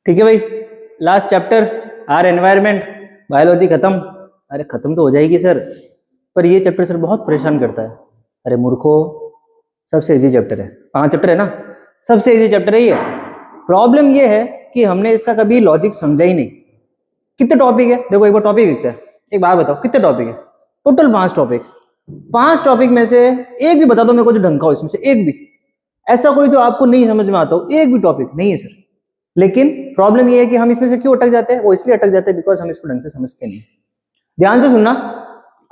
ठीक है भाई, last chapter are environment, biology खत्म। अरे खत्म तो हो जाएगी सर, पर ये चैप्टर सर बहुत परेशान करता है। अरे मूर्खो, सबसे इजी चैप्टर है, 5 चैप्टर है ना, सबसे इजी चैप्टर है ये। प्रॉब्लम ये है कि हमने इसका कभी लॉजिक समझा ही नहीं। कितने टॉपिक है देखो, एक बार टॉपिक लिखते हैं, एक बार बताओ कितने टॉपिक है टोटल? 5 टॉपिक। 5 टॉपिक में से एक भी बता दो मेरे को जो ढंग का हो, इसमें से एक भी ऐसा कोई जो आपको नहीं समझ में आता हो, एक भी टॉपिक नहीं है सर। लेकिन प्रॉब्लम ये है कि हम इसमें से क्यों अटक जाते हैं, वो इसलिए अटक जाते हैं बिकॉज हम इसको ढंग से समझते नहीं। ध्यान से सुनना,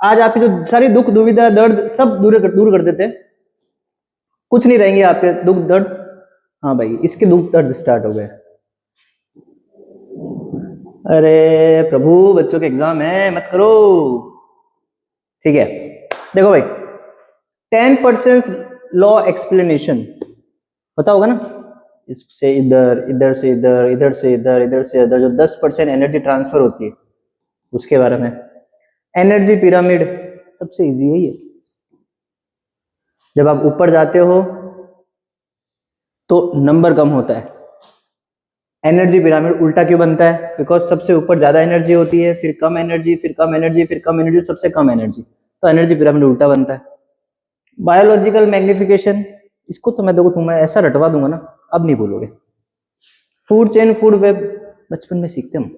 आज आपकी जो सारी दुख दुविधा दर्द सब दूर कर देते हैं, कुछ नहीं रहेंगे आपके दुख दर्द। हाँ भाई, इसके दुख दर्द स्टार्ट हो गए। अरे प्रभु, बच्चों के एग्जाम है, मत करो। ठीक है, देखो भाई, 10% लॉ एक्सप्लेनेशन पता होगा ना, इससे इधर, इधर से इधर, इधर से इधर, इधर से इधर, जो 10% एनर्जी ट्रांसफर होती है उसके बारे में। एनर्जी पिरामिड सबसे इजी है ये। जब आप ऊपर जाते हो तो नंबर कम होता है। एनर्जी पिरामिड उल्टा क्यों बनता है? बिकॉज सबसे ऊपर ज्यादा एनर्जी होती है, फिर कम एनर्जी, फिर कम एनर्जी, फिर कम एनर्जी, सबसे कम एनर्जी, तो एनर्जी पिरामिड उल्टा बनता है। बायोलॉजिकल मैग्निफिकेशन, इसको तो मैं देखो तुम्हें ऐसा रटवा दूंगा ना, अब नहीं बोलोगे। फूड चेन, फूड वेब, बचपन में सीखते हम।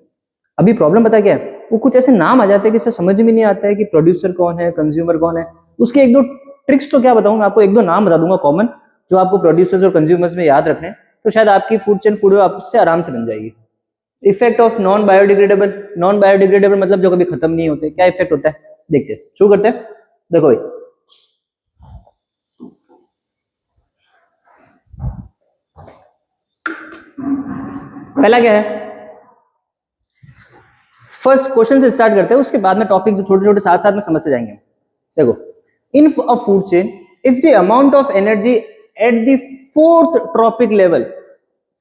अभी प्रॉब्लम पता क्या है, वो कुछ ऐसे नाम आ जाते हैं कि समझ में नहीं आता है कि प्रोड्यूसर कौन है, कंज्यूमर कौन है। उसके एक दो ट्रिक्स तो क्या बताऊं मैं आपको, एक दो नाम बता दूंगा कॉमन, जो आपको प्रोड्यूसर्स और कंज्यूमर्स में याद रखने, तो शायद आपकी फूड चेन, फूड वेब आपसे आराम से बन जाएगी। Effect of non biodegradable, non biodegradable मतलब जो कभी खत्म नहीं होते, क्या इफेक्ट होता है देखते हैं, शुरू करते हैं। देखो भाई, पहला क्या है, फर्स्ट क्वेश्चन से स्टार्ट करते हैं, उसके बाद में टॉपिक जो छोटे छोटे साथ साथ में समझते जाएंगे। देखो, in a food chain if the amount of energy at the 4th trophic level,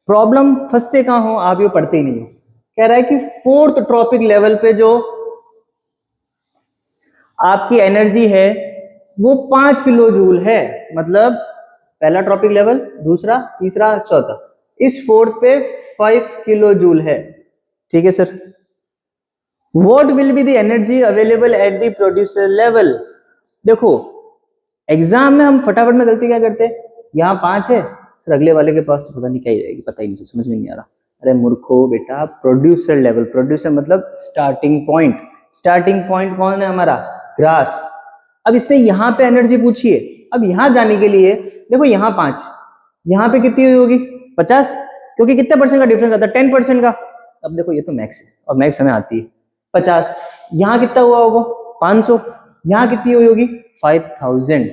problem फंसते कहां हो आप, ये पढ़ते ही नहीं हो। कह रहा है कि 4th ट्रॉपिक लेवल पे जो आपकी एनर्जी है वो 5 किलो जूल है, मतलब पहला ट्रॉपिक लेवल, दूसरा, तीसरा, चौथा, इस 4th पे 5 किलो जूल है। ठीक है sir. What will be the energy available at the producer level? देखो, एग्जाम में हम फटाफट में गलती क्या करते हैं, यहाँ 5 है सर, अगले वाले के पास तो पता नहीं क्या ही रहेगी, पता ही नहीं, समझ में नहीं आ रहा। अरे मूर्खो बेटा, प्रोड्यूसर लेवल, प्रोड्यूसर मतलब स्टार्टिंग पॉइंट। स्टार्टिंग पॉइंट कौन है हमारा? ग्रास। अब इसने यहाँ पे एनर्जी पूछी है, अब यहाँ जाने के लिए देखो, यहाँ 5, यहाँ पे कितनी हुई होगी? 50, क्योंकि कितने परसेंट का डिफरेंस आता है? 10% का। अब देखो, ये तो मैक्स है और मैक्स हमें आती है 50, यहाँ कितना हुआ होगा? 500, यहाँ कितनी हुई होगी? 5000।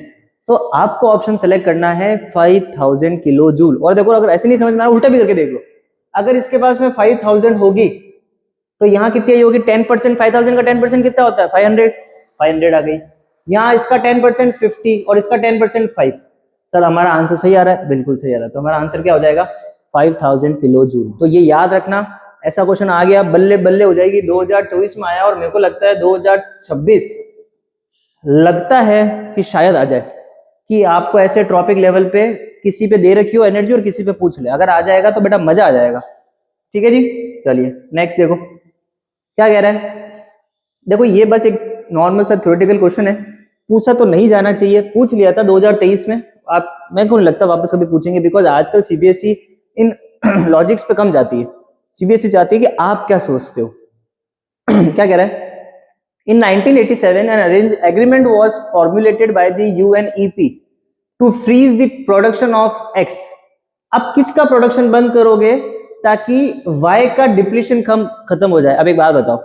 तो आपको ऑप्शन सेलेक्ट करना है 5000 किलो जूल। और देखो, अगर ऐसे नहीं समझ में आ रहा, उल्टा भी करके देख लो, अगर इसके पास में 5000 होगी तो यहाँ कितनी आई होगी? 10%, 5000 का 10% कितना होता है? 500, 500 आ गई। यहाँ इसका 10% 50 और इसका 10% 5। सर हमारा आंसर सही आ रहा है? बिल्कुल सही आ रहा है। तो हमारा आंसर क्या हो जाएगा? 5000 किलो जूल। तो ये याद रखना, ऐसा क्वेश्चन आ गया बल्ले बल्ले हो जाएगी। 2024 में आया और मेरे को लगता है 2026 लगता है कि शायद आ जाए, कि आपको ऐसे ट्रॉपिक लेवल पे किसी पे दे रखी हो एनर्जी और किसी पे पूछ ले। अगर आ जाएगा तो बेटा मजा आ जाएगा। ठीक है जी, चलिए नेक्स्ट देखो क्या कह रहा है। देखो, ये बस एक नॉर्मल सा थ्योरेटिकल क्वेश्चन है, पूछा तो नहीं जाना चाहिए, पूछ लिया था 2023 में। आप, मेरे को नहीं लगता वापस कभी पूछेंगे, बिकॉज आजकल सीबीएसई इन लॉजिक्स पे कम जाती है। सीबीएसई चाहती है कि आप क्या सोचते हो। क्या कह रहा है? In 1987, an agreement was formulated by the UNEP to freeze the production of X. अब किसका प्रोडक्शन बंद करोगे ताकि Y का डिप्लीशन खत्म हो जाए? अब एक बात बताओ,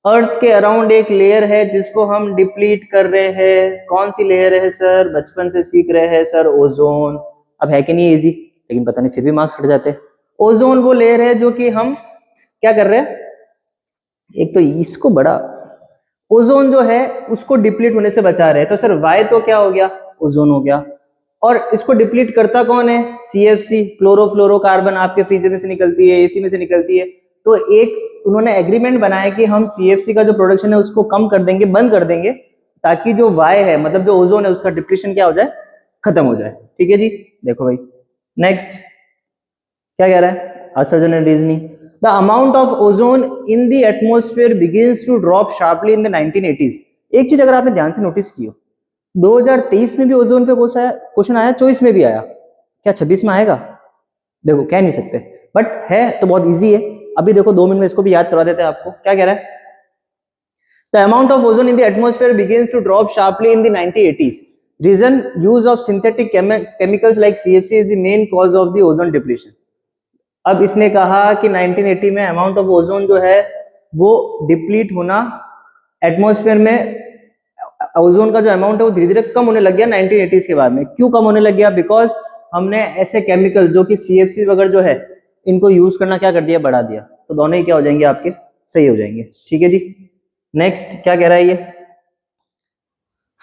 अर्थ के अराउंड एक लेयर है जिसको हम डिप्लीट कर रहे हैं। कौन सी लेयर है सर? बचपन से सीख रहे हैं सर, ओजोन। अब है कि नहीं इजी, लेकिन पता नहीं फिर भी मार्क्स हट जाते हैं। ओजोन वो लेयर है जो कि हम क्या कर रहे हैं, एक तो इसको बड़ा ओजोन जो है उसको डिप्लीट होने से बचा रहे हैं। तो सर वाई तो क्या हो गया? ओजोन हो गया। और इसको डिप्लीट करता कौन है? सीएफसी, क्लोरोफ्लोरोकार्बन आपके फ्रीजर में से निकलती है, एसी में से निकलती है। तो एक उन्होंने एग्रीमेंट बनाया कि हम सीएफसी का जो प्रोडक्शन है उसको कम कर देंगे, बंद कर देंगे, ताकि जो वाई है मतलब जो ओजोन है उसका डिप्लीशन क्या हो जाए? खत्म हो जाए। ठीक है जी, देखो भाई नेक्स्ट क्या कह रहा है। Assertion and reasoning. The amount of ozone in the atmosphere begins to drop sharply in the 1980s। एक चीज अगर आपने ध्यान से नोटिस की हो, 2023 में भी ओजोन पे क्वेश्चन आया, 24 में भी आया, क्या 26 में आएगा? देखो कह नहीं सकते, बट है तो बहुत इजी है। अभी देखो 2 मिनट में इसको भी याद करवा देते हैं आपको। क्या कह रहा है? The amount of ozone in the atmosphere begins to drop sharply in the 1980s। Reason, use of synthetic chemicals like CFC is the main cause of the ozone depletion. अब इसने कहा कि 1980 में अमाउंट ऑफ ओजोन जो है वो deplete होना, atmosphere में ओजोन का जो अमाउंट है वो धीरे धीरे कम होने लग गया 1980s के बाद में। क्यों कम होने लग गया? बिकॉज हमने ऐसे केमिकल जो कि सीएफसी वगैरह जो है इनको यूज करना क्या कर दिया, बढ़ा दिया। तो दोनों ही क्या हो जाएंगे आपके, सही हो जाएंगे। ठीक है जी। नेक्स्ट क्या कह रहा है ये?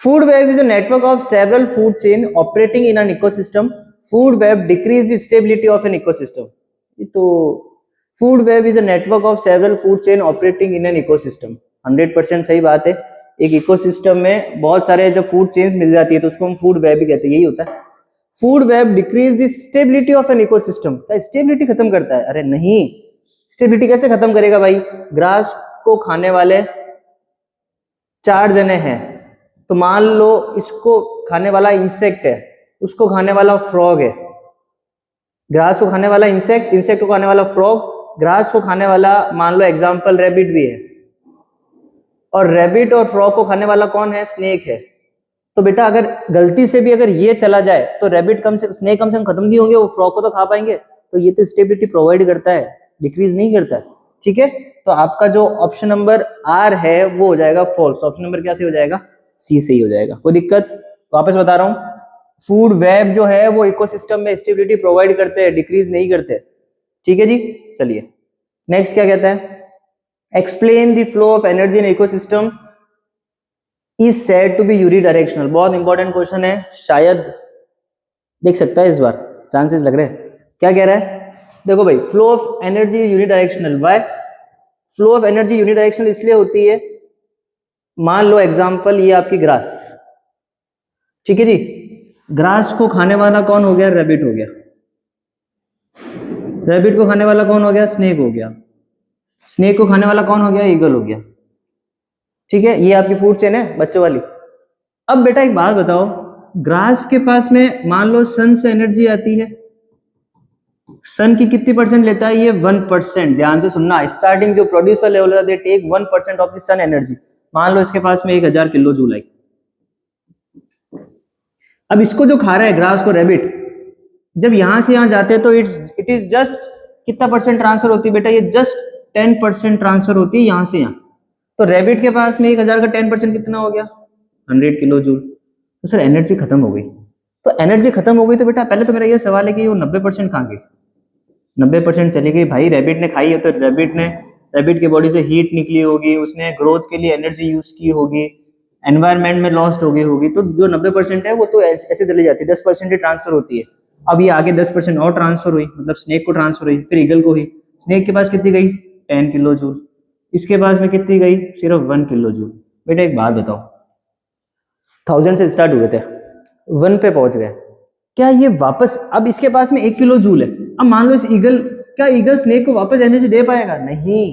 Food web is a network of several food chain operating in an ecosystem. Food web decrease the stability of an ecosystem. तो food web is a network of several food chain operating in an ecosystem. 100% सही बात है। एक ecosystem में बहुत सारे जब food chains मिल जाती है तो उसको हम फूड वेब भी कहते हैं, यही होता है। Food web decrease the stability of an ecosystem. क्या स्टेबिलिटी खत्म करता है? अरे नहीं, स्टेबिलिटी कैसे खत्म करेगा भाई? ग्रास को खाने वाले 4 जने हैं, तो मान लो इसको खाने वाला इंसेक्ट है, उसको खाने वाला फ्रॉग है। ग्रास को खाने वाला इंसेक्ट, इंसेक्ट को खाने वाला फ्रॉग, ग्रास को खाने वाला मान लो एग्जाम्पल रैबिट भी है, और रैबिट और फ्रॉग को खाने वाला कौन है? स्नेक है। तो बेटा अगर गलती से भी अगर ये चला जाए तो रैबिट स्नेक कम से कम खत्म नहीं होंगे, वो फ्रॉग को तो खा पाएंगे। तो ये तो स्टेबिलिटी प्रोवाइड करता है, डिक्रीज नहीं करता है। ठीक है, तो आपका जो ऑप्शन नंबर आर है वो हो जाएगा फॉल्स। ऑप्शन नंबर क्या सही हो जाएगा? सी सही हो जाएगा। कोई दिक्कत? वापस बता रहा हूँ, फूड वेब जो है वो इकोसिस्टम में स्टेबिलिटी प्रोवाइड करते हैं, डिक्रीज नहीं करते। ठीक है जी। चलिए नेक्स्ट क्या कहता है? Explain the flow of energy in ecosystem is said to be unidirectional. बहुत इंपॉर्टेंट क्वेश्चन है, शायद देख सकता है इस बार, चांसेस लग रहे हैं। क्या कह रहा है? देखो भाई, flow of energy unidirectional. Why flow of energy unidirectional? इसलिए होती है, मान लो एग्जांपल ये आपकी ग्रास, ठीक है जी, ग्रास को खाने वाला कौन हो गया? रैबिट हो गया। रैबिट को खाने वाला कौन हो गया? स्नेक हो गया। स्नेक को खाने वाला कौन हो गया? ईगल हो गया। ठीक है, ये आपकी फूड चेन है बच्चों वाली। अब बेटा एक बात बताओ, ग्रास के पास में मान लो सन से एनर्जी आती है, सन की कितनी परसेंट लेता है? ये 1%। ध्यान से सुनना, स्टार्टिंग जो producer level they take 1% of the sun energy. मान लो इसके पास में 1000 किलो जूल आई। अब इसको जो खा रहा है ग्रास को रैबिट, जब यहां से यहां जाते हैं तो इट इज जस्ट कितना परसेंट ट्रांसफर होती है बेटा? ये जस्ट 10% ट्रांसफर होती है यहां से यहां। तो रैबिट के पास में 1000 का 10% कितना हो गया? 100 किलो जूल। तो सर एनर्जी खत्म हो गई। तो एनर्जी खत्म हो गई तो बेटा पहले तो मेरा ये सवाल है कि वो 90% कहाँ गई? 90% चली गई भाई। रैबिट ने खाई है तो रैबिट की बॉडी से हीट निकली होगी, उसने ग्रोथ के लिए एनर्जी यूज की होगी, एनवायरमेंट में लॉस्ट हो गई होगी। तो जो 90% है वो तो ऐसे चली जाती है, 10% ही ट्रांसफर होती है। अब ये आगे 10% और ट्रांसफर हुई, मतलब स्नेक को ट्रांसफर हुई, फिर ईगल को हुई। स्नेक के पास कितनी गई? 10 किलो जूल। इसके पास में कितनी गई? सिर्फ 1 किलो जूल। बेटा एक बात बताओ, 1000 से स्टार्ट हुए थे, 1 पे पहुंच गए, क्या ये वापस, अब इसके पास में 1 किलो जूल है, अब मान लो इस ईगल, क्या ईगल स्नेक को वापस एनर्जी दे पाएगा? नहीं,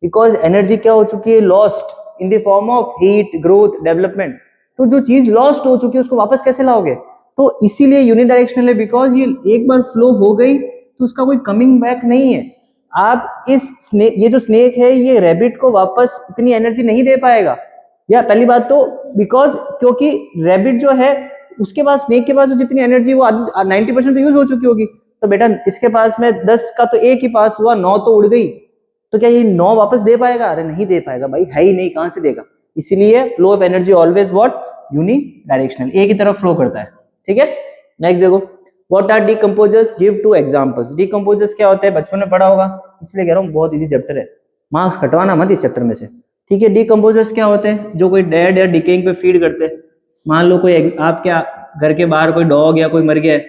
बिकॉज एनर्जी क्या हो चुकी है? Lost in the form of heat, growth, development. तो जो चीज लॉस्ट हो चुकी है उसको वापस कैसे लाओगे? तो इसीलिए यूनिडायरेक्शनल है, बिकॉज ये एक बार फ्लो हो गई तो उसका कोई कमिंग बैक नहीं है। आप इस स्नेक, ये जो स्नेक है ये रैबिट को वापस इतनी एनर्जी नहीं दे पाएगा। या पहली बात तो बिकॉज क्योंकि रैबिट जो है उसके पास, स्नेक के पास जितनी एनर्जी वो 90% तो यूज हो चुकी होगी। तो बेटा इसके पास में 10 का तो एक ही पास हुआ, 9 तो उड़ गई। तो क्या ये 9 वापस दे पाएगा? अरे नहीं दे पाएगा भाई, है ही नहीं, कहां से देगा? इसीलिए flow of energy always what? Unidirectional, एक ही तरफ फ्लो करता है। ठीक है, नेक्स्ट देखो, what are decomposers? Give 2 examples. Decomposers क्या होते हैं? बचपन में पढ़ा होगा, इसलिए कह रहा हूँ बहुत इजी चैप्टर है, मार्क्स कटवाना मत इस चैप्टर में से। ठीक है, डीकंपोजर्स क्या होते हैं? जो कोई डेड या डिकेइंग पे फीड करते हैं। मान लो कोई आपके घर के बाहर कोई डॉग या कोई मर गया है,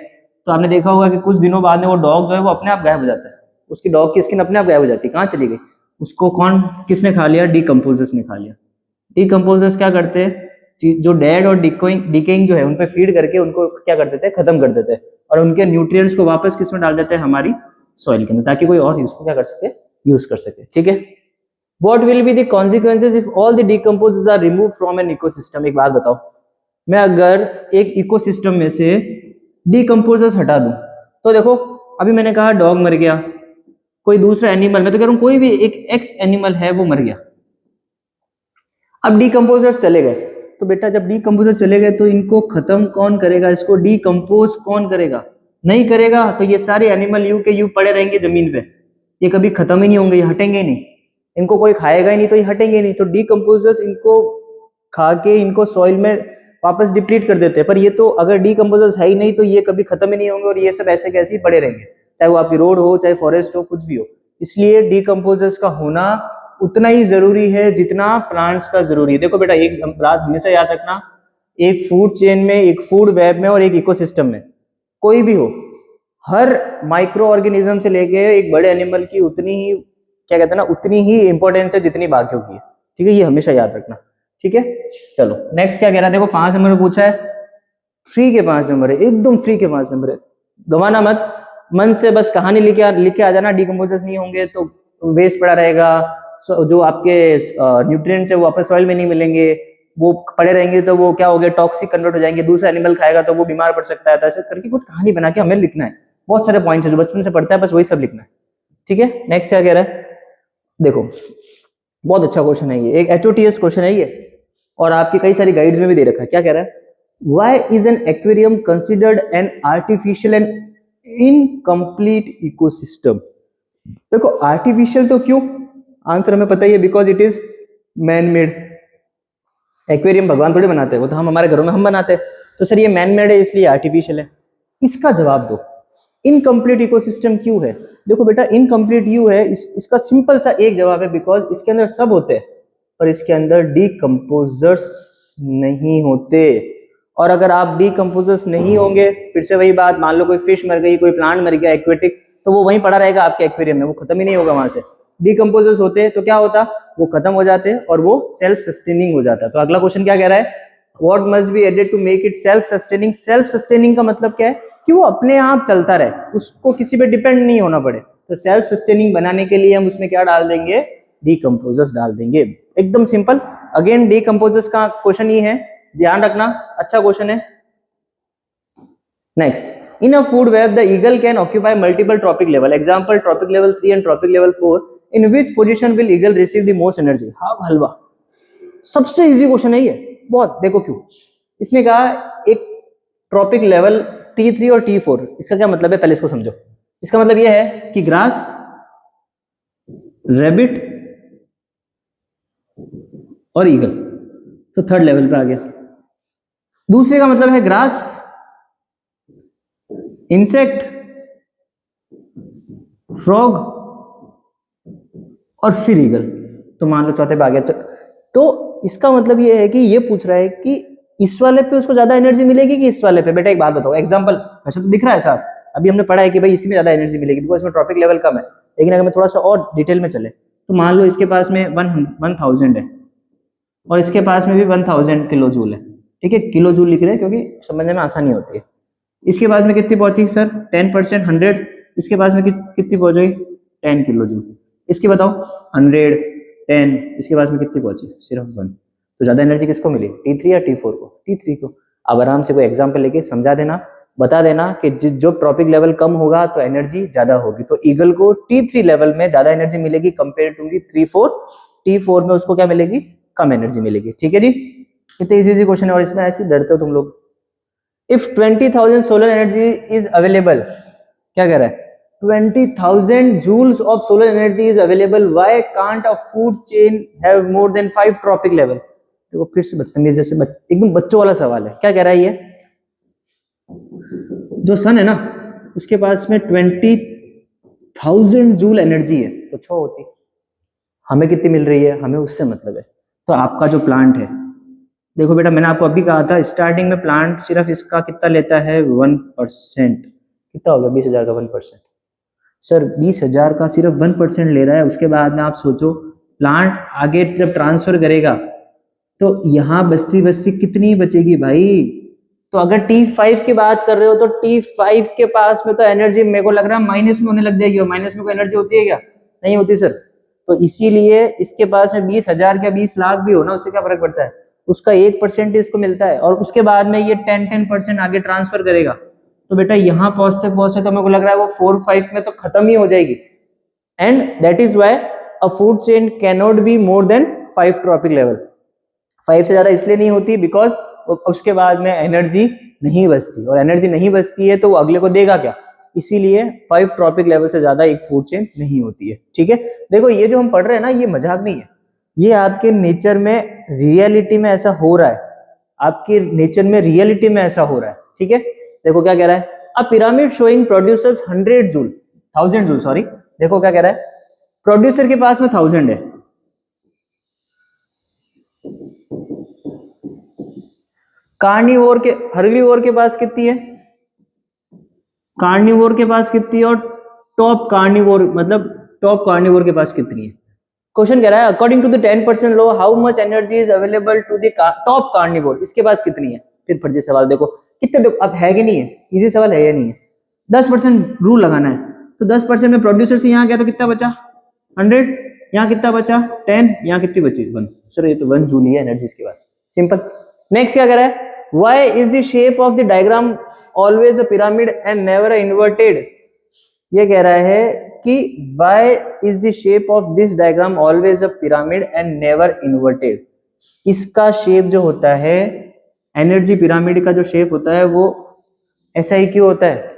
तो आपने देखा होगा कि कुछ दिनों बाद में वो डॉग जो है वो अपने आप गायब हो जाता है, उसकी डॉग की स्किन अपने आप गायब हो जाती है। कहाँ चली गई? उसको किसने खा लिया? डीकंपोजर्स ने खा लिया। डीकंपोजर्स क्या करते हैं? जो डेड और डिकेइंग जो है उन पे फीड करके उनको क्या कर देते हैं? खत्म कर देते हैं, और उनके न्यूट्रिएंट्स को वापस किस में डाल देते हैं? हमारी सॉइल के अंदर, ताकि कोई और उसको क्या कर सके, यूज कर सके। ठीक है, What will be the consequences if all the decomposers are removed from an ecosystem? एक बात बताओ, मैं अगर एक इकोसिस्टम में से डिकम्पोजर्स हटा दूं, तो देखो अभी मैंने कहा डॉग मर गया, कोई दूसरा एनिमल, मैं तो कह रहा हूं कोई भी एक एक्स एनिमल है वो मर गया, अब डिकम्पोजर्स चले गए, तो बेटा जब डिकम्पोजर चले गए तो इनको खत्म कौन करेगा, इसको डिकम्पोज कौन करेगा, नहीं करेगा, तो ये सारे एनिमल यू के यू पड़े रहेंगे जमीन पे, ये कभी खत्म ही नहीं होंगे, ये हटेंगे ही नहीं, इनको कोई खाएगा ही नहीं तो ये हटेंगे नहीं, तो डिकम्पोजर्स इनको खा के इनको सॉइल में वापस डिप्लीट कर देते हैं, पर ये तो अगर डिकम्पोजर्स है ही नहीं तो ये कभी खत्म ही नहीं होंगे और ये सब ऐसे कैसे ही पड़े रहेंगे, चाहे वो आपकी रोड हो, चाहे फॉरेस्ट हो, कुछ भी हो। इसलिए डिकम्पोजर्स का होना उतना ही जरूरी है जितना प्लांट्स का जरूरी है। देखो बेटा एक बात हमेशा याद रखना, एक फूड चेन में, एक फूड वेब में और एक इकोसिस्टम में, कोई भी हो, हर माइक्रो ऑर्गेनिज्म से लेके एक बड़े एनिमल की उतनी ही क्या कहते हैं ना, उतनी ही इंपॉर्टेंस है जितनी बाकियों की है। ठीक है, ये हमेशा याद रखना। ठीक है, चलो नेक्स्ट क्या कह रहा है, देखो 5 नंबर में पूछा है, फ्री के 5 नंबर है, एकदम फ्री के 5 नंबर है, गवाना मत, मन से बस कहानी लिख के आ जाना, डिकम्पोजर्स नहीं होंगे तो वेस्ट पड़ा रहेगा, जो आपके न्यूट्रिएंट्स है वो वापस सॉइल में नहीं मिलेंगे, वो पड़े रहेंगे तो वो क्या हो गया, टॉक्सिक कन्वर्ट हो जाएंगे, दूसरा एनिमल खाएगा तो वो बीमार पड़ सकता है, तो ऐसे करके कुछ कहानी बना के हमें लिखना है, बहुत सारे पॉइंट है जो बचपन से पढ़ता है, बस वही सब लिखना है। ठीक है, नेक्स्ट क्या कह रहा है, देखो बहुत अच्छा क्वेश्चन है ये, एक HOTS क्वेश्चन है ये, और आपकी कई सारी गाइड्स में भी दे रखा है। क्या कह रहा है, why is an aquarium considered an artificial and incomplete ecosystem. देखो आर्टिफिशियल तो क्यों, आंसर हमें पता ही है, because it is man made. Aquarium भगवान थोड़ी बनाते हैं, वो तो हम हमारे घरों में हम बनाते हैं, तो सर ये मैन मेड है इसलिए आर्टिफिशियल है। इसका जवाब दो, इनकम्प्लीट इकोसिस्टम क्यों है। देखो बेटा इनकम्प्लीट क्यों है, इसका सिंपल सा एक जवाब है, बिकॉज इसके अंदर सब होते हैं पर इसके अंदर डिकम्पोजर्स नहीं होते, और अगर आप डिकम्पोजर्स नहीं होंगे, फिर से वही बात, मान लो कोई फिश मर गई, कोई प्लांट मर गया एक्वेटिक, तो वो वहीं पड़ा रहेगा आपके एक्वेरियम में, वो खत्म ही नहीं होगा वहां से। डिकम्पोजर्स होते तो क्या होता, वो खत्म हो जाते और वो सेल्फ सस्टेनिंग हो जाता। तो अगला क्वेश्चन क्या कह रहा है, what must be added to make it self sustaining. Self sustaining का मतलब क्या है कि वो अपने आप चलता रहे, उसको किसी पे डिपेंड नहीं होना पड़े। तो सेल्फ सस्टेनिंग बनाने के लिए हम उसमें क्या डाल देंगे, डिकम्पोजर्स डाल देंगे, एकदम सिंपल। अगेन डिकम्पोजर्स का क्वेश्चन ही है, ध्यान रखना, अच्छा क्वेश्चन है। Next, in a food web the eagle can occupy multiple trophic level, example trophic level 3 and trophic level 4, in which position will eagle receive the most energy। हाँ हलवा, सबसे easy question है ये बहुत। देखो क्यों, इसने कहा एक ट्रॉपिक लेवल T3 और T4, इसका क्या मतलब है पहले इसको समझो। इसका मतलब ये है कि ग्रास, रैबिट और ईगल, तो थर्ड लेवल पे आ गया। दूसरे का मतलब है ग्रास, इंसेक्ट, फ्रॉग और फिर ईगल, तो मान लो चौथे पे आ गया। तो इसका मतलब ये है कि ये पूछ रहा है कि इस वाले पे उसको ज्यादा एनर्जी मिलेगी कि इस वाले पे। बेटा एक बात बताओ, एग्जांपल वैसे तो दिख रहा है साथ, अभी हमने पढ़ा है कि भाई इसी में ज्यादा एनर्जी मिलेगी बिकॉज इसमें ट्रॉपिक लेवल कम है, लेकिन अगर मैं थोड़ा सा और डिटेल में चले तो मान लो इसके पास में 1000 है और इसके पास में भी 1000 किलो जूल है। ठीक है, किलो जूल लिख रहे हैं क्योंकि समझने में आसानी होती है। इसके पास में कितनी पहुंची सर, 10%, 100। इसके पास में कितनी पहुंच गई, 10 किलो जूल। इसकी बताओ 100, 10, इसके पास में कितनी पहुंची, सिर्फ 1। तो ज्यादा एनर्जी किसको मिली, T3 या T4 को, T3 को। अब आराम से कोई एग्जांपल लेके समझा देना, बता देना कि जो ट्रॉपिक लेवल कम होगा तो एनर्जी ज्यादा होगी। तो ईगल को T3 लेवल में ज्यादा एनर्जी मिलेगी कंपेयर टू T4, T4 में उसको क्या मिलेगी, कम एनर्जी मिलेगी। ठीक है जी, कितने इजी क्वेश्चन है, और इसमें ऐसे डरते हो तुम लोग। If 20,000 solar energy is available, क्या कह रहा है, 20,000 joules of solar energy is available, why can't a food chain have more than 5 tropic level। देखो फिर से बदतमीज जैसे एकदम बच्चों वाला सवाल है। क्या कह रहा है ये, जो सन है ना उसके पास में 20,000 जूल एनर्जी है, तो 6 होती, हमें कितनी मिल रही है, हमें उससे मतलब है। तो आपका जो प्लांट है, देखो बेटा मैंने आपको अभी कहा था स्टार्टिंग में प्लांट सिर्फ इसका कितना लेता है, 1%। कितना होगा 20,000 का 1%, सर 20,000 का सिर्फ 1% ले रहा है। उसके बाद में आप सोचो प्लांट आगे जब ट्रांसफर करेगा तो यहाँ बस्ती कितनी बचेगी भाई, तो अगर T5 की बात कर रहे हो तो T5 के पास में तो एनर्जी मेरे को लग रहा है माइनस में होने लग जाएगी, और माइनस में कोई एनर्जी होती है क्या? नहीं होती सर। तो इसीलिए इसके पास में 20,000 या 20 लाख भी हो ना, उससे क्या फर्क पड़ता है, उसका 1% इसको मिलता है, और उसके बाद में ये 10% आगे ट्रांसफर करेगा। तो बेटा यहाँ पहुंच से तो मेरे को लग रहा है वो 4-5 में तो खत्म ही हो जाएगी। And that is why a food chain cannot be more than 5 trophic level. 5 से ज्यादा इसलिए नहीं होती बिकॉज उसके बाद में एनर्जी नहीं बचती, और एनर्जी नहीं बचती है तो वो अगले को देगा क्या, इसीलिए 5 ट्रॉपिक लेवल से ज्यादा एक फूड चेन नहीं होती है। ठीक है, देखो ये जो हम पढ़ रहे हैं ना, ये मजाक नहीं है, ये आपके नेचर में रियलिटी में ऐसा हो रहा है, आपके नेचर में रियलिटी में ऐसा हो रहा है। ठीक है, देखो क्या कह रहा है, a pyramid showing producers 100 joule 1000 joule sorry, देखो क्या कह रहा है, प्रोड्यूसर के पास में 1000 है, कार्निवोर के हर्बीवोर के पास कितनी है, कार्निवोर के पास कितनी है, और टॉप कार्निवोर मतलब टॉप कार्निवोर के पास कितनी है। क्वेश्चन कह रहा है according to the 10% law how much energy is available to the top carnivore, इसके पास कितनी है। फिर फर्जी सवाल देखो कितने, देखो अब है कि नहीं है, इजी सवाल है या नहीं है। 10% रूल लगाना है, तो 10% में प्रोड्यूसर से यहाँ गया तो कितना बचा 100, यहाँ कितना बचा 10, यहाँ कितनी बची 1। सर ये तो 1 जूल ही है एनर्जी इसके पास, सिंपल। नेक्स्ट क्या कह रहा है, why is the shape of the diagram always a pyramid and never a inverted। ये कह रहा है कि why is the shape of this diagram always a pyramid and never inverted। इसका शेप जो होता है, एनर्जी पिरामिड का जो शेप होता है वो ऐसा ही क्यों होता है,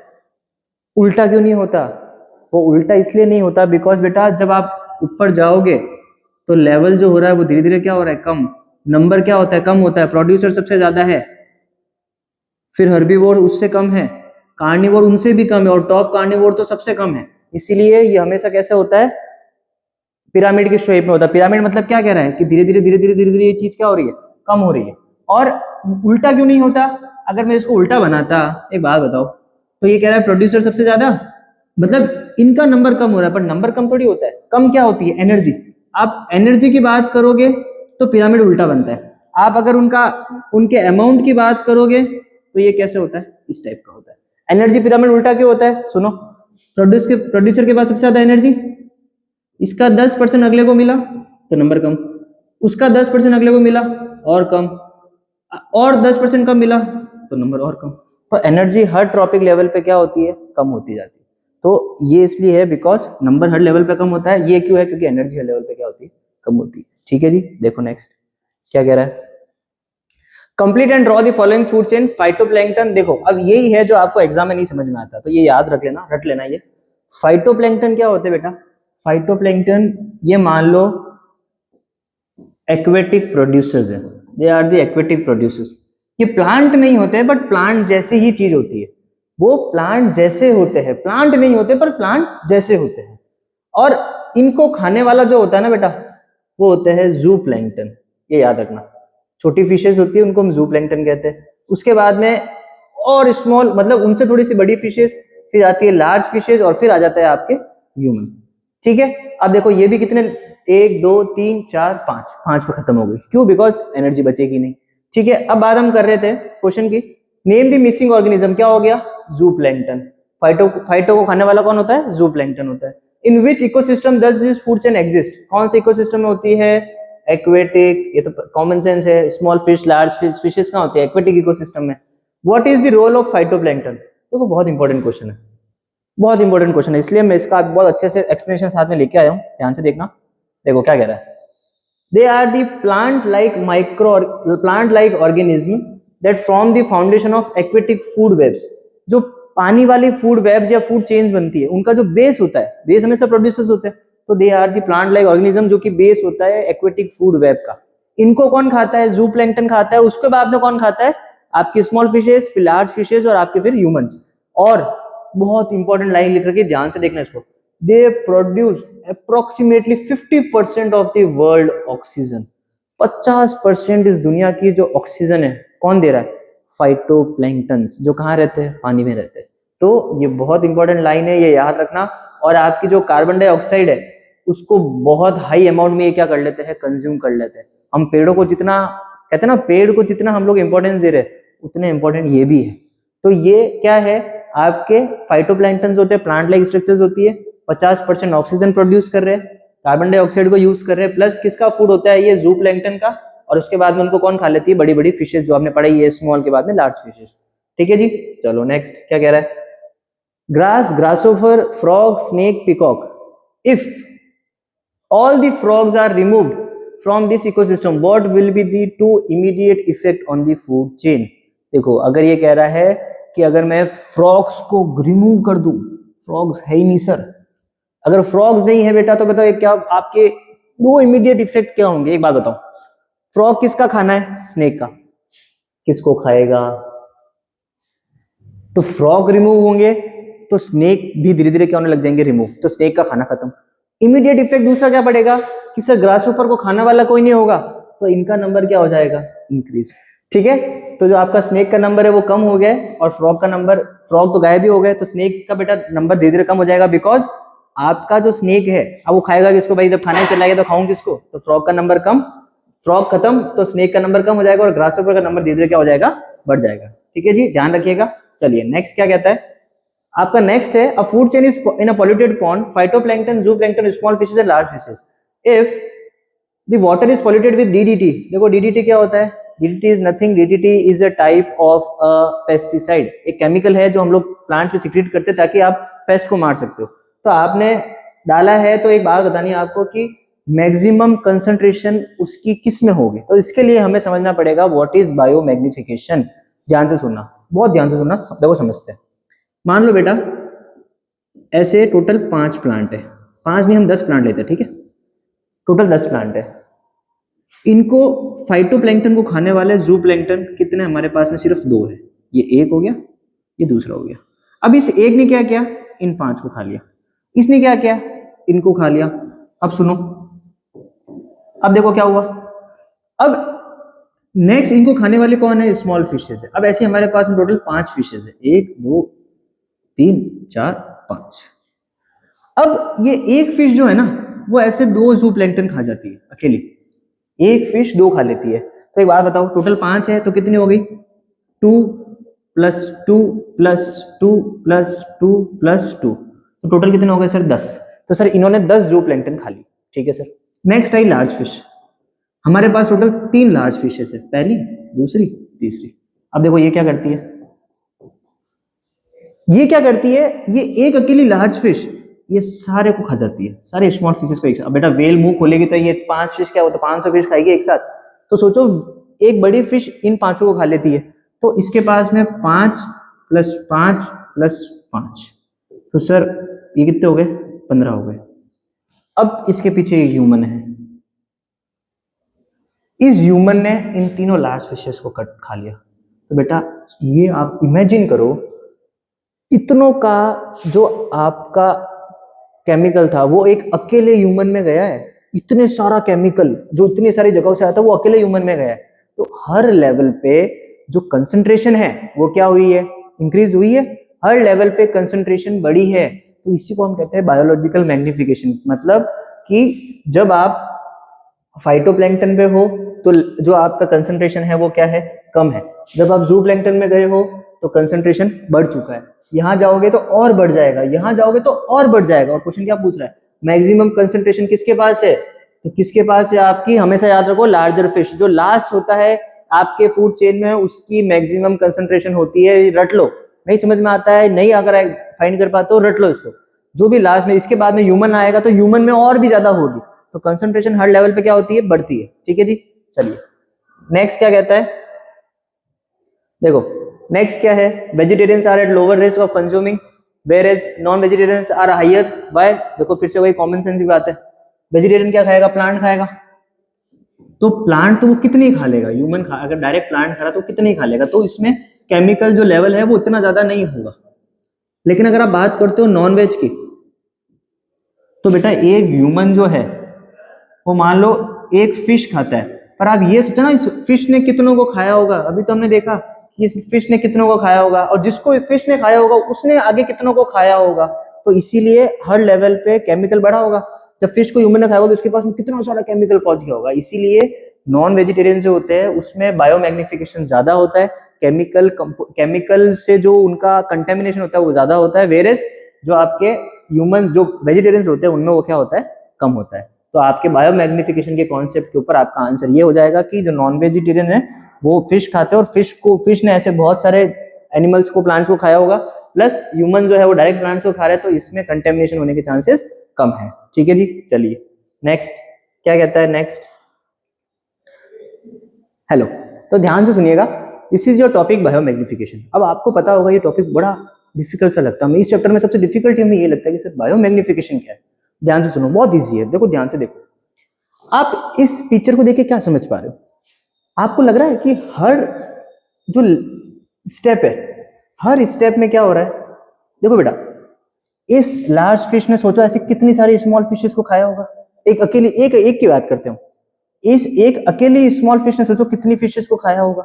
उल्टा क्यों नहीं होता। वो उल्टा इसलिए नहीं होता बिकॉज बेटा जब आप ऊपर जाओगे तो लेवल जो हो रहा है वो धीरे धीरे क्या हो रहा है, कम, नंबर क्या होता है, कम होता है, प्रोड्यूसर सबसे ज्यादा है, फिर हर्बीवोर उससे कम है, कार्निवोर उनसे भी कम है, और टॉप कार्निवोर तो सबसे कम है। इसीलिए ये हमेशा कैसे होता है, पिरामिड के शेप में होता है। पिरामिड मतलब क्या कह रहा है कि धीरे धीरे धीरे धीरे धीरे धीरे ये चीज क्या हो रही है, कम हो रही है। और उल्टा क्यों नहीं होता, अगर मैं इसको उल्टा बनाता, एक बात बताओ, तो ये कह रहा है प्रोड्यूसर सबसे ज्यादा, मतलब इनका नंबर कम हो रहा है, पर नंबर कम थोड़ी होता है, कम क्या होती है, एनर्जी। आप एनर्जी की बात करोगे तो पिरामिड उल्टा बनता है, आप अगर उनके अमाउंट की बात करोगे तो ये कैसे होता है, इस टाइप का होता है। एनर्जी पिरामिड उल्टा क्यों होता है, सुनो, प्रोड्यूसर के पास सबसे ज्यादा एनर्जी, इसका 10% अगले को मिला तो नंबर कम, उसका 10% अगले को मिला और कम, और 10% कम मिला तो नंबर और कम। तो एनर्जी हर ट्रॉपिक लेवल पे क्या होती है, कम होती जाती है। तो ये इसलिए है बिकॉज नंबर हर लेवल पे कम होता है, ये क्यों है, क्योंकि एनर्जी हर लेवल पे क्या होती है, कम होती है। ठीक है जी, देखो नेक्स्ट क्या कह रहा है, complete and draw the following food chain. Phytoplankton, देखो अब यही है जो आपको एग्जाम में नहीं समझ में आता, तो ये याद रख लेना, रट लेना। ये फाइटोप्लैंक्टन क्या होते हैं बेटा, फाइटोप्लैंक्टन ये मान लो एक्वेटिक प्रोड्यूसर्स है, they are the aquatic producers. ये प्लांट नहीं होते बट प्लांट जैसे ही चीज होती है, वो प्लांट जैसे होते हैं, प्लांट नहीं होते पर प्लांट जैसे होते हैं। और इनको खाने वाला जो होता है ना बेटा, वो होते हैं जूप्लैंक्टन, ये याद रखना। छोटी फिशेस होती है उनको हम जूप्लैंक्टन कहते हैं। उसके बाद में और स्मॉल, मतलब उनसे थोड़ी सी बड़ी फिशेस, फिर आती है लार्ज फिशेस, और फिर आ जाता है आपके ह्यूमन। ठीक है, अब देखो ये भी कितने, 1 2 3 4 5 पे खत्म हो गई, क्यों, बिकॉज एनर्जी बचेगी नहीं। ठीक है, अब बात हम कर रहे थे क्वेश्चन की, नेम द मिसिंग ऑर्गेनिज्म, क्या हो गया, जूप्लैंक्टन। फाइटो को खाने वाला कौन होता है, जूप्लैंक्टन होता है। In which ecosystem does this food chain exist, कौन से इकोसिस्टम में होती है, एक्वेटिक, ये तो कॉमन सेंस है, small fish large fish, fishes कहाँ होती है, एक्वेटिक इकोसिस्टम में। What is the role of phytoplankton, देखो बहुत इंपॉर्टेंट क्वेश्चन है, बहुत इंपॉर्टेंट क्वेश्चन है, इसलिए मैं इसका बहुत अच्छे से एक्सप्लेनेशन साथ में लेके आया हूँ, ध्यान से देखना। देखो क्या कह रहा है, they are the plant like organism that form the foundation of aquatic food webs. जो पानी वाली फूड वेब्स या फूड चेन्स बनती है, उनका जो बेस होता है, बेस हमेशा प्रोड्यूसर्स होते हैं, तो they are the plant like organism, जो कि बेस होता है एक्वेटिक फूड वेब का। इनको कौन खाता है, जूप्लैंक्टन खाता है, उसके बाद में कौन खाता है, आपकी स्मॉल फिशेस, फिर लार्ज फिशेस, और आपके फिर ह्यूमंस। और बहुत इंपॉर्टेंट लाइन लिख रखी है, ध्यान से देखना इसको, they produce approximately 50% of the world oxygen. 50% इस दुनिया की जो ऑक्सीजन है कौन दे रहा है, फाइटोप्लैंक्टन्स, जो कहाँ रहते हैं, पानी में रहते हैं। तो ये बहुत इंपॉर्टेंट लाइन है, ये याद रखना। और आपकी जो कार्बन डाइऑक्साइड है उसको बहुत हाई अमाउंट में ये क्या कर लेते हैं, कंज्यूम कर लेते हैं। हम पेड़ों को जितना कहते हैं ना, पेड़ को जितना हम लोग इंपॉर्टेंस दे रहे हैं, उतने इंपॉर्टेंट ये भी है। तो ये क्या है, आपके फाइटोप्लैंक्टन होते हैं, प्लांट लाइक स्ट्रक्चर्स होती है, 50% ऑक्सीजन प्रोड्यूस कर रहे हैं, कार्बन डाइऑक्साइड को यूज कर रहे हैं, प्लस किसका फूड होता है ये जूप्लैंक्टन का, और उसके बाद में उनको कौन खा लेती है, बड़ी बड़ी फिशेस जो आपने पढ़ाई है, स्मॉल के बाद में लार्ज फिशेस। ठीक है जी, चलो नेक्स्ट क्या कह रहा है, grass, grasshopper, frog, snake, peacock, if all the frogs are removed from this ecosystem what will be the two immediate effect on the food chain। देखो अगर ये कह रहा है कि अगर मैं फ्रॉग्स को रिमूव कर दूं, फ्रॉग्स है ही नहीं सर, अगर फ्रॉग्स नहीं है बेटा तो बताओ क्या आपके दो इमीडिएट इफेक्ट क्या होंगे, एक बात बताओ, फ्रॉग किसका खाना है, स्नेक का, किसको खाएगा, तो फ्रॉग रिमूव होंगे तो स्नेक भी धीरे धीरे क्या होने लग जाएंगे, रिमूव, तो स्नेक का खाना खत्म। इमीडिएट इफेक्ट दूसरा क्या पड़ेगा कि सर ग्रासहोपर को खाने वाला कोई नहीं होगा, तो इनका नंबर क्या हो जाएगा, इंक्रीज। ठीक है, तो जो आपका स्नेक का नंबर है वो कम हो गया और फ्रॉग का नंबर, फ्रॉग तो गायब भी हो गए, तो स्नेक का बेटा नंबर धीरे धीरे कम हो जाएगा, बिकॉज आपका जो स्नेक है अब वो खाएगा किसको भाई, जब खाने चला गया तो खाऊं किसको, तो फ्रॉग का नंबर कम, फ्रॉग खत्म तो स्नेक का नंबर कम हो जाएगा और ग्रासहोपर का नंबर धीरे धीरे क्या हो जाएगा, बढ़ जाएगा। ठीक है जी, ध्यान रखिएगा। चलिए नेक्स्ट क्या कहता है आपका, नेक्स्ट है अ food chain is in a polluted pond, phytoplankton, जूप्लैंक्टन, small fishes and large fishes, if the water is polluted with DDT. देखो डीडीटी क्या होता है, DDT is nothing, DDT is a type of a pesticide, एक chemical है जो हम लोग plants पे सिक्रीट करते हैं ताकि आप पेस्ट को मार सकते हो। तो आपने डाला है, तो एक बात बतानी है आपको कि मैक्सिमम कंसंट्रेशन उसकी किस में होगी, तो इसके लिए हमें समझना पड़ेगा व्हाट इज बायोमैग्निफिकेशन। ध्यान से सुनना, बहुत ध्यान से सुनना, देखो समझते हैं। मान लो बेटा ऐसे टोटल 5 प्लांट है, 5 नहीं हम 10 प्लांट लेते हैं, ठीक है, टोटल 10 प्लांट है, इनको फाइटोप्लैंक्टन को खाने वाले जूप्लैंक्टन कितने हमारे पास में, सिर्फ 2 है, ये एक हो गया, ये दूसरा हो गया। अब इस एक ने क्या किया, इन 5 को खा लिया, इसने क्या किया, इनको खा लिया। अब सुनो, अब देखो क्या हुआ, अब नेक्स्ट इनको खाने वाले कौन है, स्मॉल फिशेस है। अब ऐसे हमारे पास में टोटल 5 फिशेस है, 1 2 3 4 5। अब ये एक फिश जो है ना वो ऐसे 2 जूप्लैंक्टन खा जाती है अकेली, एक फिश 2 खा लेती है। तो एक बात बताओ, टोटल 5 है तो कितनी हो गई, 2 + 2 + 2 + 2 + 2, तो टोटल कितने हो गए सर, 10। तो सर इन्होंने 10 जूप्लैंक्टन खा ली। ठीक है sir, next I large fish, हमारे पास टोटल 3 लार्ज फिशेस है, पहली, दूसरी, तीसरी। अब देखो ये क्या करती है, ये क्या करती है, ये एक अकेली लार्ज फिश ये सारे को खा जाती है, सारे स्मॉल फिशेस को एक साथ। अब बेटा वेल मुंह खोलेगी तो ये 5 फिश क्या होता है, 500 फिश खाएगी एक साथ, तो सोचो एक बड़ी फिश इन 5 को खा लेती है, तो इसके पास में 5 + 5 + 5, तो सर ये कितने हो गए, 15 हो गए। अब इसके पीछे एक ह्यूमन है, इस ह्यूमन ने इन तीनों लार्ज फिशेस को कट खा लिया। तो बेटा ये आप इमेजिन करो, इतनों का जो आपका केमिकल था वो एक अकेले ह्यूमन में गया है, इतने सारा केमिकल जो इतनी सारी जगहों से आया था वो अकेले ह्यूमन में गया है। तो हर लेवल पे जो कंसंट्रेशन है वो क्या हुई है, इंक्रीज हुई है, हर लेवल पे कंसंट्रेशन बढ़ी है। तो इसी को हम कहते हैं बायोलॉजिकल मैग्निफिकेशन, मतलब कि जब आप फाइटोप्लैंक्टन पे हो तो जो आपका कंसंट्रेशन है वो क्या है, कम है, जब आप जूप्लैंक्टन में गए हो तो कंसंट्रेशन बढ़ चुका है, यहां जाओगे तो और बढ़ जाएगा, यहां जाओगे तो और बढ़ जाएगा। और क्वेश्चन क्या पूछ रहा है, मैक्सिमम कंसंट्रेशन किसके पास है, तो किसके पास है आपकी, हमेशा याद रखो लार्जर फिश, जो लास्ट होता है आपके फूड चेन में उसकी मैक्सिमम कंसंट्रेशन होती है, रट लो, नहीं समझ में आता है, नहीं अगर फाइंड कर पाते हो रट लो इसको, जो भी लास्ट में, इसके बाद में ह्यूमन आएगा तो ह्यूमन में और भी ज्यादा होगी, तो कंसंट्रेशन हर लेवल पे क्या होती है, बढ़ती है। ठीक है जी, चलिए नेक्स्ट क्या कहता है, देखो नेक्स्ट क्या है, vegetarians are at lower risk of consuming whereas non vegetarians are higher by. देखो फिर से वही कॉमन सेंस की बात है, वेजिटेरियन क्या खाएगा, प्लांट खाएगा, तो प्लांट तो वो कितनी खा लेगा, ह्यूमन खा, अगर डायरेक्ट प्लांट खा रहा तो कितनी खा लेगा, तो इसमें केमिकल जो लेवल है वो इतना ज्यादा नहीं होगा। लेकिन अगर आप बात करते हो नॉन वेज की, तो बेटा एक ह्यूमन जो है वो मान लो एक फिश खाता है, पर आप ये सोचो ना इस फिश ने कितनों को खाया होगा, अभी तो हमने देखा कि इस फिश ने कितनों को खाया होगा, और जिसको फिश ने खाया होगा उसने आगे कितनों को खाया होगा, तो इसीलिए हर लेवल पे केमिकल बढ़ा होगा। जब फिश को ह्यूमन ने खाया होगा तो उसके पास में कितना सारा केमिकल पहुंच गया होगा, इसीलिए नॉन वेजिटेरियन जो होते हैं उसमें बायोमैग्निफिकेशन ज्यादा होता है, केमिकल से जो उनका कंटेमिनेशन होता है वो ज्यादा होता है, वेरेस जो आपके ह्यूमंस जो वेजिटेरियंस होते हैं उनमें वो क्या होता है, कम होता है। तो आपके बायोमैग्निफिकेशन के कॉन्सेप्ट के ऊपर आपका आंसर ये हो जाएगा कि जो नॉन वेजिटेरियन है वो फिश खाते हैं, और फिश ने ऐसे बहुत सारे एनिमल्स को, प्लांट्स को खाया होगा, प्लस ह्यूमन जो है वो डायरेक्ट प्लांट्स को खा रहे हैं, तो इसमें कंटेमिनेशन होने के चांसेस कम है। ठीक है जी, चलिए नेक्स्ट क्या कहता है। नेक्स्ट, हेलो, तो ध्यान से सुनिएगा, this is your topic biomagnification. अब आपको पता होगा ये टॉपिक बड़ा डिफिकल्ट सा लगता है, इस चैप्टर में सबसे डिफिकल्ट हमें ये लगता है कि सर बायोमैग्निफिकेशन क्या है। ध्यान से सुनो, बहुत इजी है, देखो ध्यान से देखो। आप इस पिक्चर को देख के क्या समझ पा रहे हो? आपको लग रहा है कि हर जो स्टेप है, हर स्टेप में क्या हो रहा है? देखो बेटा, इस लार्ज फिश ने सोचा ऐसे कितनी सारी स्मॉल फिशेस को खाया होगा। एक अकेली एक की बात करते हूँ, इस एक अकेली स्मॉल फिश ने सोचो कितनी फिशेस को खाया होगा,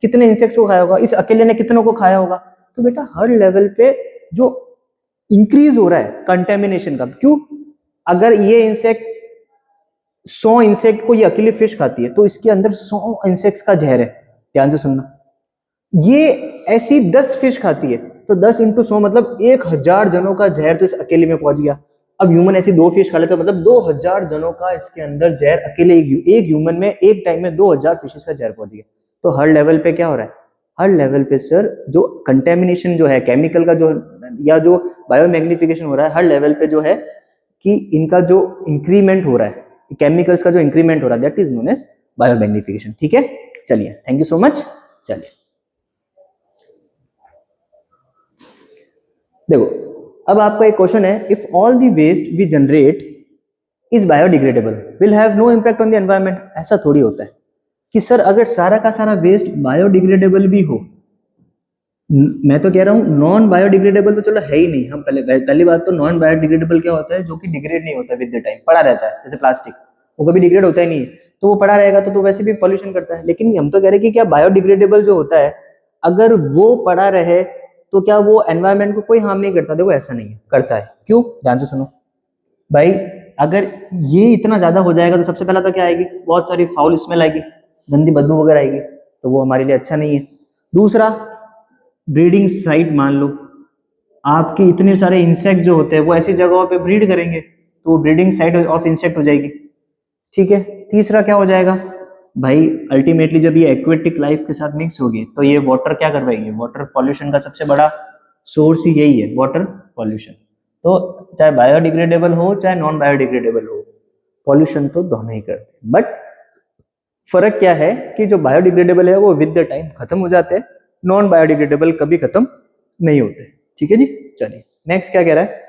कितने इंसेक्ट्स को खाया होगा, इस अकेले ने कितनों को खाया होगा। तो बेटा हर लेवल पे जो इंक्रीज हो रहा है कंटेमिनेशन का, क्यों? अगर ये इंसेक्ट 100 इंसेक्ट को ये अकेली फिश खाती है तो इसके अंदर 100 इंसेक्ट्स का जहर है। ध्यान से सुनना, ये ऐसी 10 फिश खाती है तो 10 इंटू 100 मतलब 1000 जनों का जहर तो इस अकेले में पहुंच गया। अब ह्यूमन ऐसी 2 फिश खा लेते तो मतलब 2000 जनों का इसके अंदर जहर अकेले एक ह्यूमन में एक टाइम में 2000 फिशेस का जहर पहुंच गया। तो हर लेवल पे क्या हो रहा है? हर लेवल पे सर जो कंटेमिनेशन जो है केमिकल का जो या जो बायोमैग्निफिकेशन हो रहा है, हर लेवल पे जो है कि इनका जो इंक्रीमेंट हो रहा है, केमिकल्स का जो इंक्रीमेंट हो रहा है, that is known as biomagnification. ठीक है, चलिए थैंक यू सो मच। चलिए देखो, अब आपका एक क्वेश्चन है, if all the waste we generate is biodegradable will have no impact on the environment. ऐसा थोड़ी होता है कि सर अगर सारा का सारा वेस्ट बायोडिग्रेडेबल भी हो, मैं तो कह रहा हूँ नॉन बायोडिग्रेडेबल तो चलो है ही नहीं। हम पहली बात तो नॉन बायोडिग्रेडेबल क्या होता है? जो कि डिग्रेड नहीं होता विद द टाइम, पड़ा रहता है, जैसे प्लास्टिक, वो कभी डिग्रेड होता ही नहीं है, तो वो पड़ा रहेगा तो वैसे भी पॉल्यूशन करता है। लेकिन हम तो कह रहे हैं कि क्या बायोडिग्रेडेबल जो होता है अगर वो पड़ा रहे तो क्या वो एनवायरनमेंट को कोई हार्म नहीं करता? देखो ऐसा नहीं है, करता है। क्यों? ध्यान से सुनो भाई, अगर ये इतना ज्यादा हो जाएगा तो सबसे पहला तो क्या आएगी? बहुत सारी फाउल स्मेल आएगी, गंदी बदबू वगैरह आएगी, तो वो हमारे लिए अच्छा नहीं है। दूसरा, ब्रीडिंग साइट मान लो, आपके इतने सारे इंसेक्ट जो होते हैं वो ऐसी जगहों पे ब्रीड करेंगे तो वो ब्रीडिंग साइट ऑफ इंसेक्ट हो जाएगी। ठीक है, तीसरा क्या हो जाएगा भाई? अल्टीमेटली जब ये एक्वेटिक लाइफ के साथ मिक्स होगी तो ये वाटर क्या करवाएगी? वाटर पॉल्यूशन का सबसे बड़ा सोर्स ही यही है, वाटर पॉल्यूशन। तो चाहे बायोडिग्रेडेबल हो चाहे नॉन बायोडिग्रेडेबल हो, पॉल्यूशन तो दोनों ही करते हैं। बट फर्क क्या है कि जो बायोडिग्रेडेबल है वो विद द टाइम खत्म हो जाते हैं, नॉन बायोडिग्रेडेबल कभी खत्म नहीं होते। ठीक है जी, चलिए नेक्स्ट क्या कह रहा है?